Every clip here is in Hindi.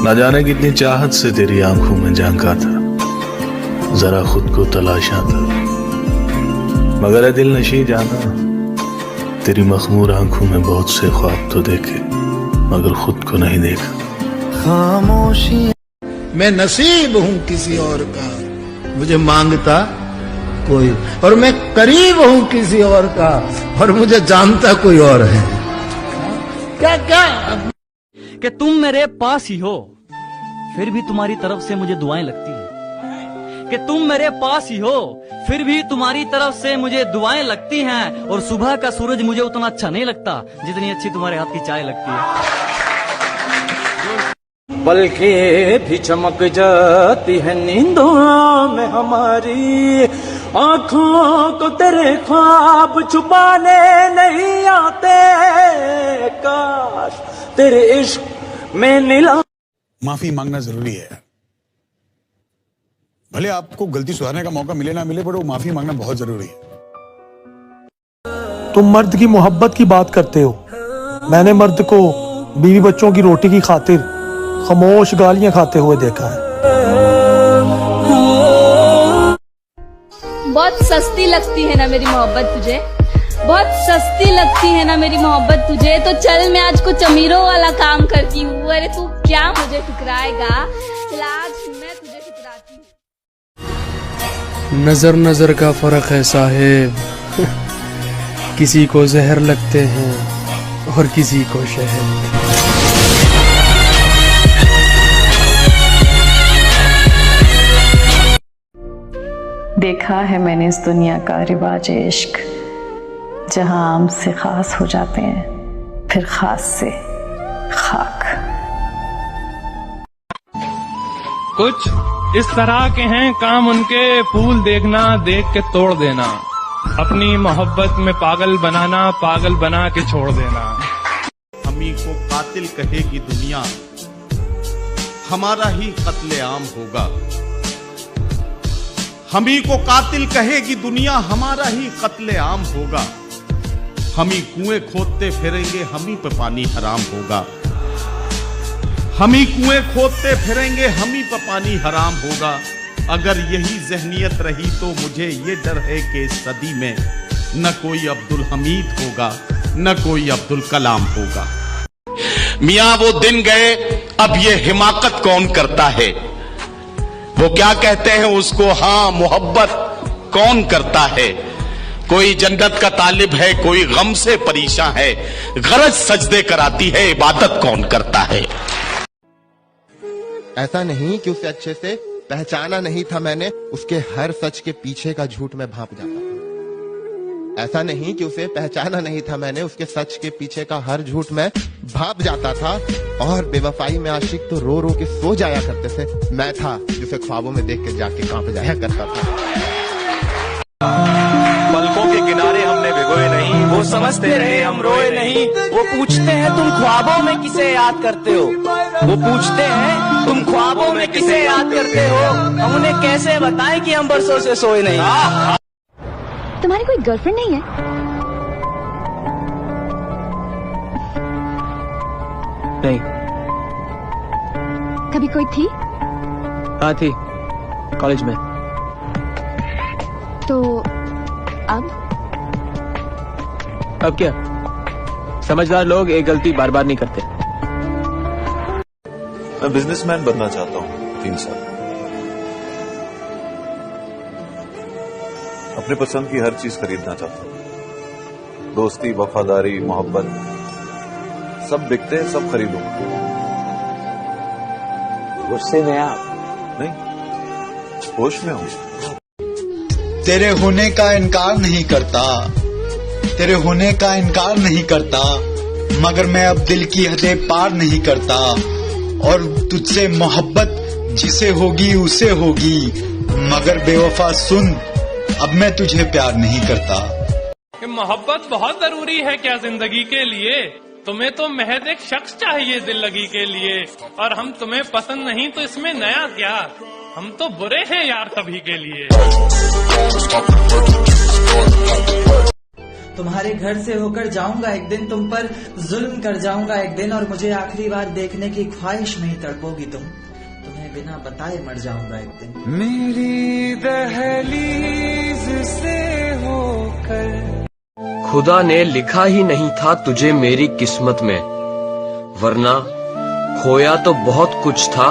न जाने कितनी चाहत से तेरी आंखों में झांका था, जरा खुद को तलाशा था, मगर है दिल नशी जाना, तेरी मखमूर आंखों में बहुत से ख्वाब तो देखे मगर खुद को नहीं देखा। खामोशी मैं नसीब हूं किसी और का, मुझे मांगता कोई, और मैं करीब हूं किसी और का, और मुझे जानता कोई और है। क्या क्या कि तुम मेरे पास ही हो फिर भी तुम्हारी तरफ से मुझे दुआएं लगती हैं, कि तुम मेरे पास ही हो फिर भी तुम्हारी तरफ से मुझे दुआएं लगती हैं, और सुबह का सूरज मुझे उतना अच्छा नहीं लगता जितनी अच्छी तुम्हारे हाथ की चाय लगती है। पलकें भी चमक जाती है नींदों में हमारी, आंखों को तेरे ख्वाब छुपाने नहीं आते, काश तेरे इश्क में नीला। माफी मांगना जरूरी है, भले आपको गलती सुधारने का मौका मिले ना मिले, पर वो माफी मांगना बहुत जरूरी है। तुम मर्द की मोहब्बत की बात करते हो, मैंने मर्द को बीवी बच्चों की रोटी की खातिर खामोश गालियां खाते हुए देखा है। बहुत सस्ती लगती है ना मेरी मोहब्बत तुझे, बहुत सस्ती लगती है ना मेरी मोहब्बत तुझे, तो चल मैं आज कुछ अमीरों वाला काम करती हूँ। अरे तू क्या मुझे ठुकराएगा, चल आज मैं तुझे ठुकराती हूँ। नजर नजर का फर्क है साहेब, किसी को जहर लगते हैं और किसी को शहद। देखा है मैंने इस दुनिया का रिवाज इश्क, जहां आम से खास हो जाते हैं फिर खास से खाक। कुछ इस तरह के हैं काम उनके, फूल देखना देख के तोड़ देना, अपनी मोहब्बत में पागल बनाना, पागल बना के छोड़ देना। हमी को कातिल कहेगी दुनिया, हमारा ही कत्लेआम होगा। हमी को कातिल कहेगी दुनिया, हमारा ही कत्लेआम होगा। हमी कुएं खोदते फिरेंगे, हमी पे पानी हराम होगा। हमी कुएं खोदते फिरेंगे, हमी पे पानी हराम होगा। अगर यही ज़हनियत रही तो मुझे ये डर है कि इस सदी में न कोई अब्दुल हमीद होगा न कोई अब्दुल कलाम होगा। मियां वो दिन गए, अब ये हिमाकत कौन करता है, वो क्या कहते हैं उसको, हाँ मोहब्बत कौन करता है। कोई जन्नत का तालिब है, कोई गम से परेशान है, गरज सजदे कराती है, इबादत कौन करता है। ऐसा नहीं कि उसे अच्छे से पहचाना नहीं था मैंने, उसके हर सच के पीछे का झूठ में भांप जाता था। ऐसा नहीं कि उसे पहचाना नहीं था मैंने, उसके सच के पीछे का हर झूठ में भाप जाता था। और बेवफाई में आशिक तो रो रो के सो जाया करते थे, मैं था जिसे ख्वाबों में देख के जाके कांप जाया करता था। पलकों के किनारे हमने भिगोए नहीं, वो समझते रहे हम रोए नहीं। वो पूछते हैं तुम ख्वाबों में किसे याद करते हो, वो पूछते हैं तुम ख्वाबों में किसे याद करते हो, हम उन्हें कैसे बताएं कि हम बरसों से सोए नहीं। तुम्हारी कोई गर्लफ्रेंड नहीं है? नहीं। कभी कोई थी? हाँ थी, कॉलेज में। तो अब क्या, समझदार लोग एक गलती बार बार नहीं करते। मैं बिजनेसमैन बनना चाहता हूँ 3 साल, अपने पसंद की हर चीज खरीदना चाहता हूँ। दोस्ती, वफादारी, मोहब्बत सब बिकते हैं, सब खरीदूंगा। गुस्से में आप? नहीं, होश में हूँ। तेरे होने का इनकार नहीं करता, तेरे होने का इनकार नहीं करता, मगर मैं अब दिल की हदें पार नहीं करता। और तुझसे मोहब्बत जिसे होगी उसे होगी, मगर बेवफा सुन, अब मैं तुझे प्यार नहीं करता। मोहब्बत बहुत जरूरी है क्या जिंदगी के लिए? तुम्हें तो महज एक शख्स चाहिए दिल लगी के लिए, और हम तुम्हें पसंद नहीं तो इसमें नया क्या, हम तो बुरे हैं यार सभी के लिए। तुम्हारे घर से होकर जाऊंगा एक दिन, तुम पर जुल्म कर जाऊंगा एक दिन, और मुझे आखिरी बार देखने की ख्वाहिश में ही तड़पोगी तुम, तुम्हें बिना बताए मर जाऊंगा एक दिन। मेरी दहलीज से होकर खुदा ने लिखा ही नहीं था तुझे मेरी किस्मत में, वरना खोया तो बहुत कुछ था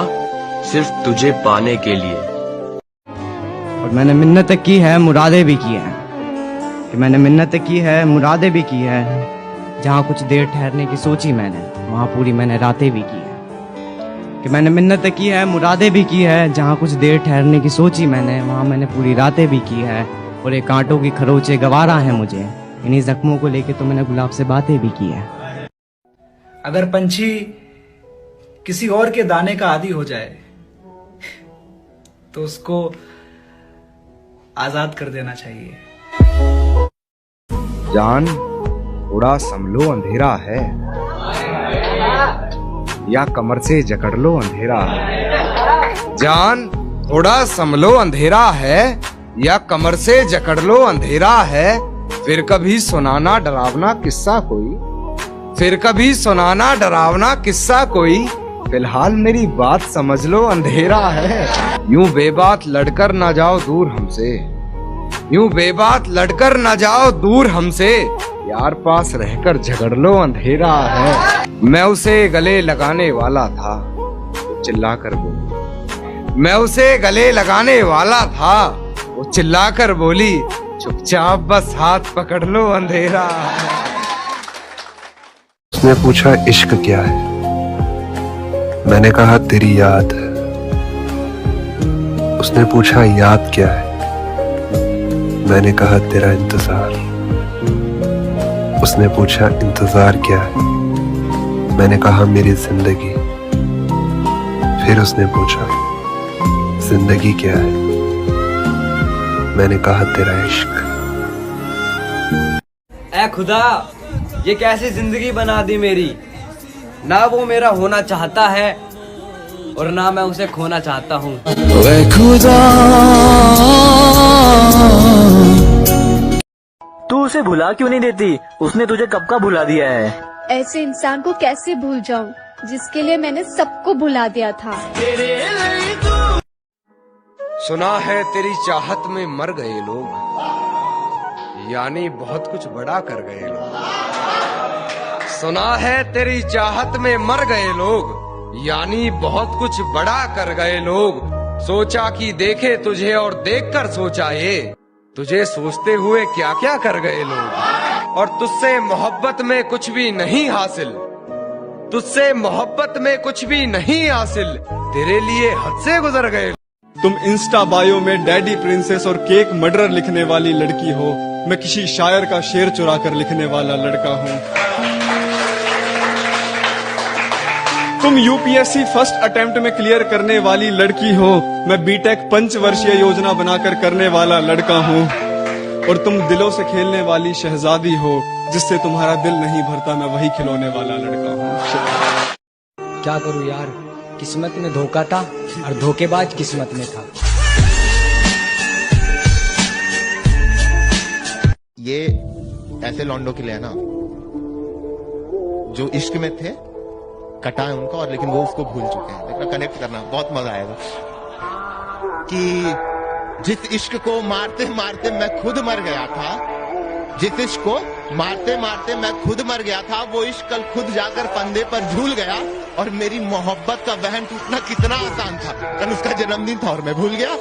सिर्फ तुझे पाने के लिए। और मैंने मिन्नतें की है, मुरादें भी की हैं, कि मैंने मिन्नतें की है, मुरादें भी की है। जहाँ कुछ देर ठहरने की सोची मैंने, वहाँ पूरी मैंने रातें भी की है। कि मैंने मिन्नतें की है, मुरादें भी की है। जहाँ कुछ देर ठहरने की सोची मैंने, वहाँ मैंने पूरी रातें भी की है। और ये कांटों की खरोचे गवारा है मुझे, इन्हीं जख्मों को लेके तो मैंने गुलाब से बातें भी की है। अगर पंछी किसी और के दाने का आदी हो जाए तो उसको आजाद कर देना चाहिए। जान थोड़ा संभलो अंधेरा है, या कमर से जकड़ लो अंधेरा है। जान थोड़ा संभलो अंधेरा है, या कमर से जकड़ लो अंधेरा है। फिर कभी सुनाना डरावना किस्सा कोई, फिर कभी सुनाना डरावना किस्सा कोई। फिलहाल मेरी बात समझ लो अंधेरा है। यूं बेबात लड़कर ना जाओ दूर हमसे, यूं बेबात लड़कर ना जाओ दूर हमसे। यार पास रहकर झगड़ लो अंधेरा है। मैं उसे गले लगाने वाला था, चिल्ला कर बोली। मैं उसे गले लगाने वाला था, वो चिल्ला कर बोली चुपचाप बस हाथ पकड़ लो अंधेरा है। उसने पूछा इश्क क्या है, मैंने कहा तेरी याद है। उसने पूछा याद क्या है, मैंने कहा तेरा इंतजार। उसने पूछा इंतजार क्या है, मैंने कहा मेरी जिंदगी। फिर उसने पूछा जिंदगी क्या है, मैंने कहा तेरा इश्क। ऐ खुदा, ये कैसी जिंदगी बना दी मेरी। ना वो मेरा होना चाहता है और ना मैं उसे खोना चाहता हूँ। खुदा तू उसे भुला क्यों नहीं देती? उसने तुझे कब का भुला दिया है? ऐसे इंसान को कैसे भूल जाऊं जिसके लिए मैंने सबको भुला दिया था। सुना है तेरी चाहत में मर गए लोग, यानी बहुत कुछ बड़ा कर गए लोग। सुना है तेरी चाहत में मर गए लोग, यानी बहुत कुछ बड़ा कर गए लोग। सोचा कि देखे तुझे और देखकर सोचा ये, तुझे सोचते हुए क्या क्या कर गए लोग। और तुझसे मोहब्बत में कुछ भी नहीं हासिल, तुझसे मोहब्बत में कुछ भी नहीं हासिल, तेरे लिए हद से गुजर गए। तुम इंस्टा बायो में डैडी प्रिंसेस और केक मर्डरर लिखने वाली लड़की हो, मैं किसी शायर का शेर चुरा कर लिखने वाला लड़का हूँ। तुम यूपीएससी फर्स्ट अटेम्प्ट में क्लियर करने वाली लड़की हो, मैं बीटेक पंचवर्षीय योजना बनाकर करने वाला लड़का हूँ। और तुम दिलों से खेलने वाली शहजादी हो, जिससे तुम्हारा दिल नहीं भरता, मैं वही खिलौने वाला लड़का हूँ। क्या करूँ यार, किस्मत में धोखा था और धोखेबाज किस्मत में था। ये ऐसे लौंडों के लिए है ना जो इश्क में थे, कटा है उनका, और लेकिन वो उसको भूल चुके हैं। देखना, कनेक्ट करना बहुत मजा आएगा कि जिस इश्क को मारते मारते मैं खुद मर गया था, जिस इश्क को मारते मारते मैं खुद मर गया था, वो इश्क कल खुद जाकर फंदे पर झूल गया। और मेरी मोहब्बत का वहन टूटना कितना आसान था, कल उसका जन्मदिन था और मैं भूल गया।